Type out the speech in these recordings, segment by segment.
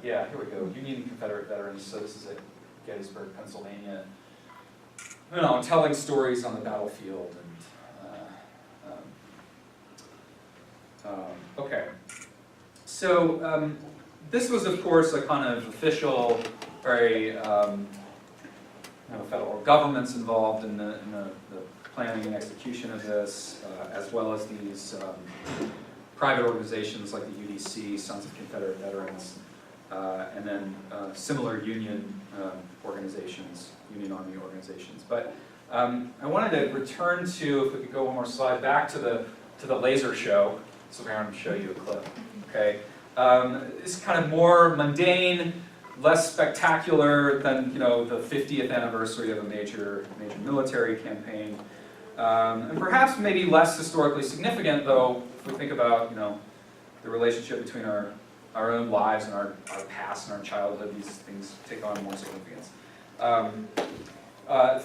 Yeah, here we go. Union and Confederate veterans. So this is at Gettysburg, Pennsylvania. You know, telling stories on the battlefield. And okay. So this was, of course, a kind of official, very federal government's involved in the planning and execution of this, as well as these private organizations like the UDC, Sons of Confederate Veterans, and then similar union organizations, Union Army organizations. But I wanted to return to, if we could go one more slide, back to the laser show. So we're going to show you a clip. Okay, it's kind of more mundane, less spectacular than the 50th anniversary of a major military campaign, and perhaps maybe less historically significant, though, if we think about the relationship between our own lives and our past and our childhood. These things take on more significance.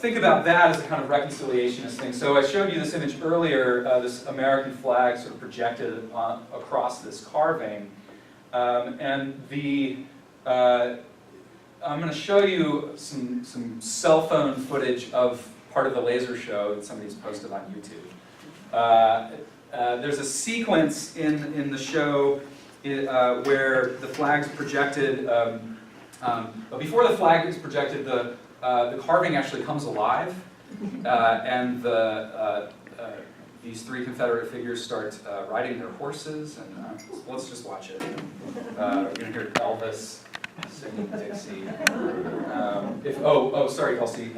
Think about that as a kind of reconciliationist thing. So I showed you this image earlier, this American flag sort of projected across this carving, and I'm going to show you some cell phone footage of part of the laser show that somebody's posted on YouTube. There's a sequence in the show where the flag's projected, but before the flag is projected, the carving actually comes alive, and these three Confederate figures start riding their horses, and let's just watch it. We're going to hear Elvis singing Dixie. Sorry, Kelsey.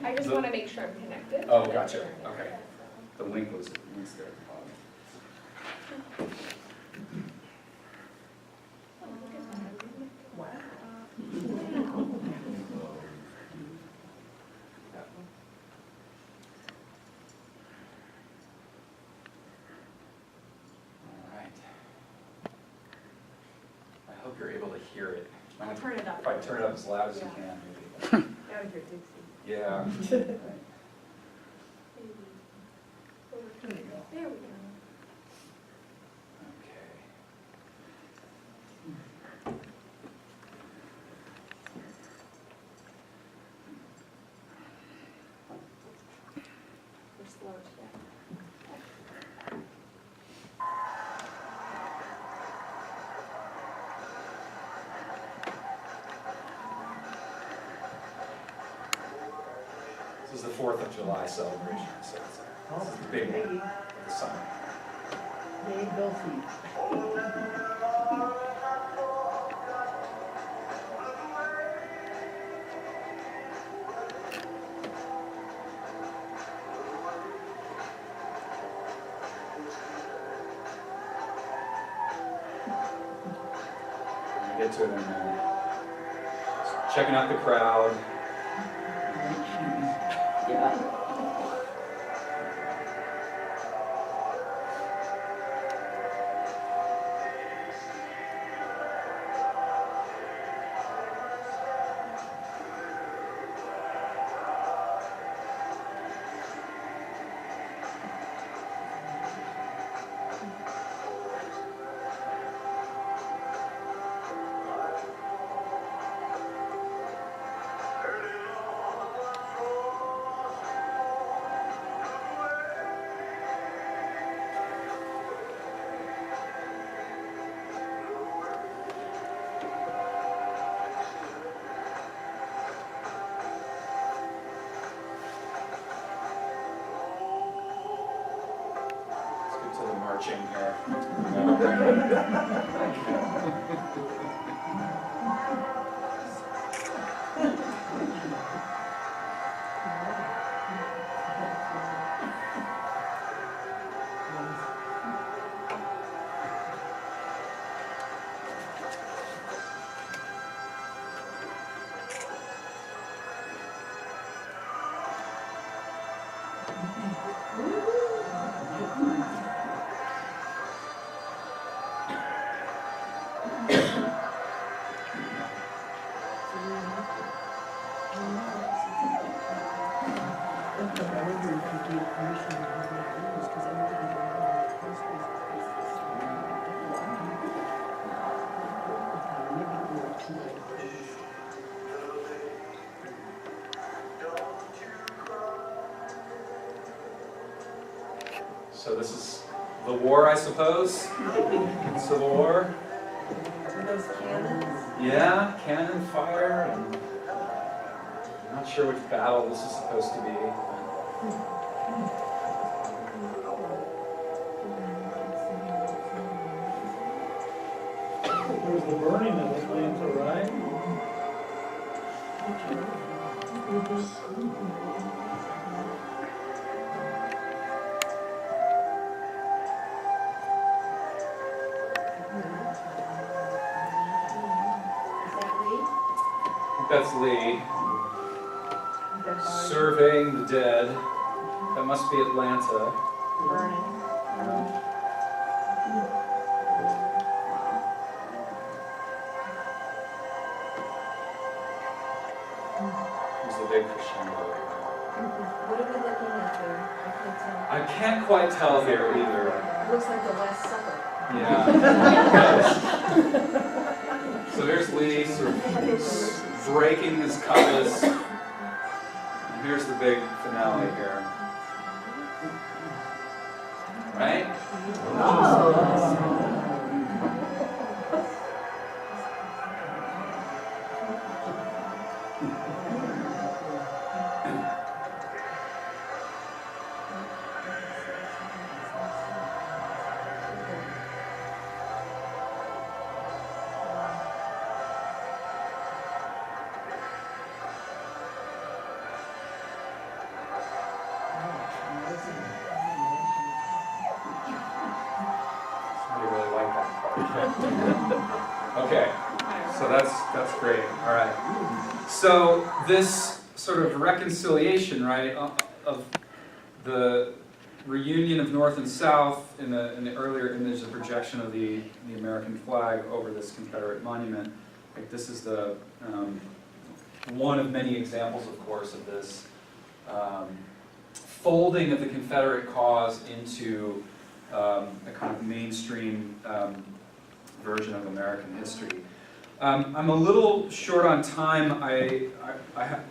I just want to make sure I'm connected. Oh, gotcha. Okay. The link's there at the bottom. Wow. All right. I hope you're able to hear it. I'll turn it up. Probably turn it up as loud as you can, maybe. Out of your Dixie. Yeah. There we go. Okay. We're slow today. This is the 4th of July celebration, so it's a big one of the summer. Yay, Bill Seed. We'll get to it in a minute. Just checking out the crowd. Yeah. To the marching here. So this is the war, I suppose, Civil War. Are those cannons? Yeah, cannon fire, and I'm not sure which battle this is supposed to be. There was the burning of Atlanta, right? Is that Lee? I think that's Lee, surveying the dead. That must be Atlanta. Burning. Here's the big crescendo. What are we looking at there? I I can't quite tell here either. can't tell. It looks like the Last Supper. Yeah. So there's Lee sort of breaking his compass. And here's the big finale here. Right? Somebody really liked that part. Okay, so that's great. All right. So this sort of reconciliation, right, of the reunion of North and South in the earlier image, the projection of the American flag over this Confederate monument. Like this is the one of many examples, of course, of this folding of the Confederate cause into a kind of mainstream version of American history. I'm a little short on time. I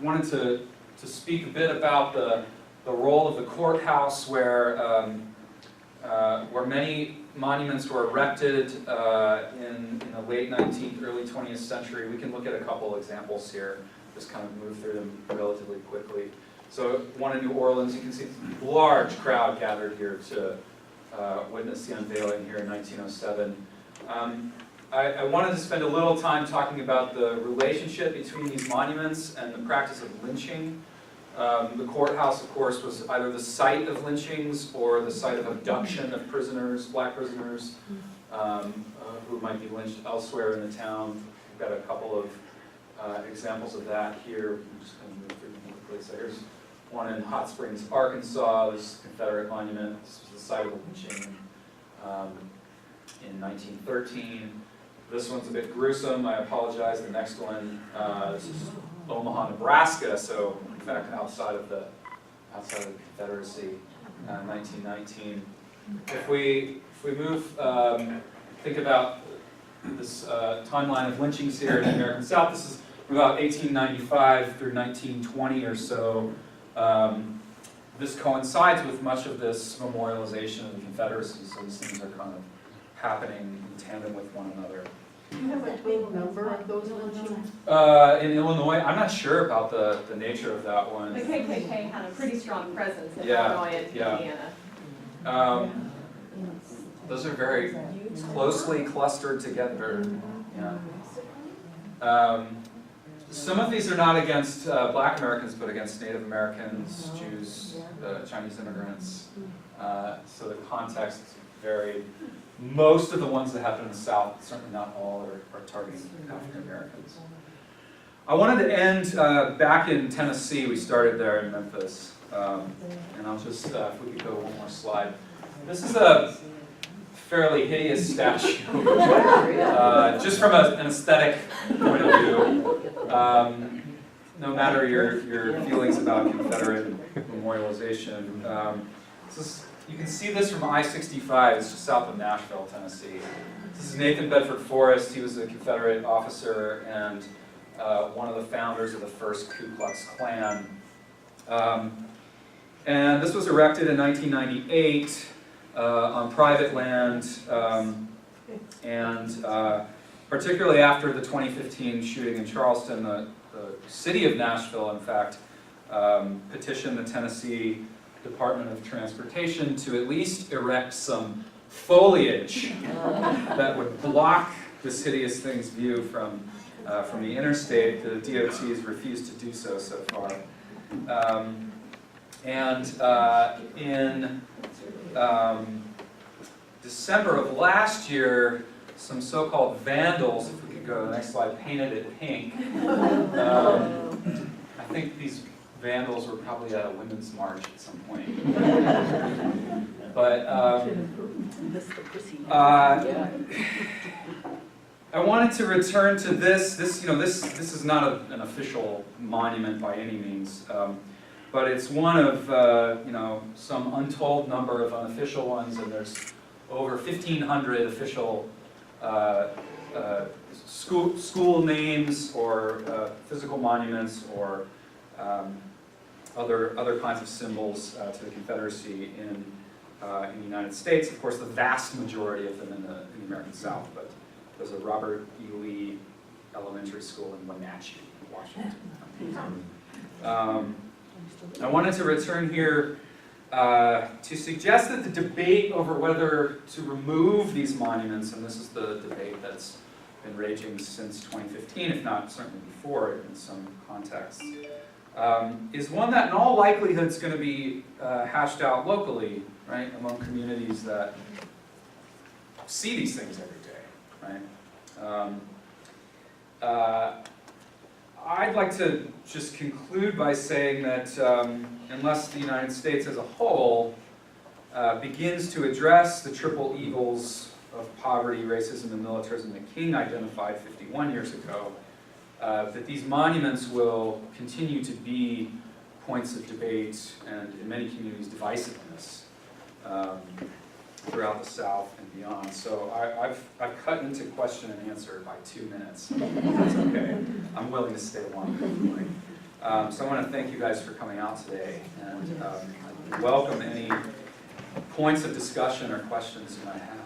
wanted to speak a bit about the role of the courthouse, where many monuments were erected in the late 19th, early 20th century. We can look at a couple examples here, just kind of move through them relatively quickly. So one in New Orleans, you can see a large crowd gathered here to witness the unveiling here in 1907. I wanted to spend a little time talking about the relationship between these monuments and the practice of lynching. The courthouse, of course, was either the site of lynchings or the site of abduction of prisoners, black prisoners, who might be lynched elsewhere in the town. We've got a couple of examples of that here. I'm just going to move through them quickly. So here's one in Hot Springs, Arkansas. This Confederate monument. This was the site of the lynching in 1913. This one's a bit gruesome. I apologize. The next one, this is Omaha, Nebraska. So in fact, outside of the Confederacy, 1919. If we move, think about this timeline of lynchings here in the American South. This is from about 1895 through 1920 or so. This coincides with much of this memorialization of the Confederacy, so these things are kind of happening in tandem with one another. Do you have a big number of those lynchings? In Illinois, I'm not sure about the nature of that one. The KKK had a pretty strong presence in Yeah, Illinois and yeah. Indiana. Those are very closely clustered together. Yeah. Some of these are not against black Americans, but against Native Americans, Jews, Chinese immigrants. So the context varied. Most of the ones that happen in the South, certainly not all, are targeting African Americans. I wanted to end back in Tennessee. We started there in Memphis. And I'll just, if we could go one more slide. This is a fairly hideous statue, just from an aesthetic point of view. No matter your feelings about Confederate memorialization. You can see this from I-65, it's just south of Nashville, Tennessee. This is Nathan Bedford Forrest. He was a Confederate officer and one of the founders of the first Ku Klux Klan. And this was erected in 1998. on private land, and particularly after the 2015 shooting in Charleston, the city of Nashville, in fact, petitioned the Tennessee Department of Transportation to at least erect some foliage that would block this hideous thing's view from the interstate. The DOT has refused to do so far. In December of last year, some so-called vandals, if we could go to the next slide, painted it pink. I think these vandals were probably at a women's march at some point. But I wanted to return to this. This is not an official monument by any means, but it's one of some untold number of unofficial ones, and there's over 1,500 official school names or physical monuments or other kinds of symbols to the Confederacy in the United States. Of course, the vast majority of them in the American South, but there's a Robert E. Lee Elementary School in Wenatchee, Washington. I wanted to return here to suggest that the debate over whether to remove these monuments, and this is the debate that's been raging since 2015, if not certainly before in some contexts, is one that in all likelihood is going to be hashed out locally, right, among communities that see these things every day, right? I'd like to just conclude by saying that unless the United States as a whole begins to address the triple evils of poverty, racism, and militarism that King identified 51 years ago, that these monuments will continue to be points of debate and, in many communities, divisiveness throughout the South and beyond. So I've cut into question and answer by 2 minutes. That's okay. I'm willing to stay longer. So I want to thank you guys for coming out today, and welcome any points of discussion or questions you might have.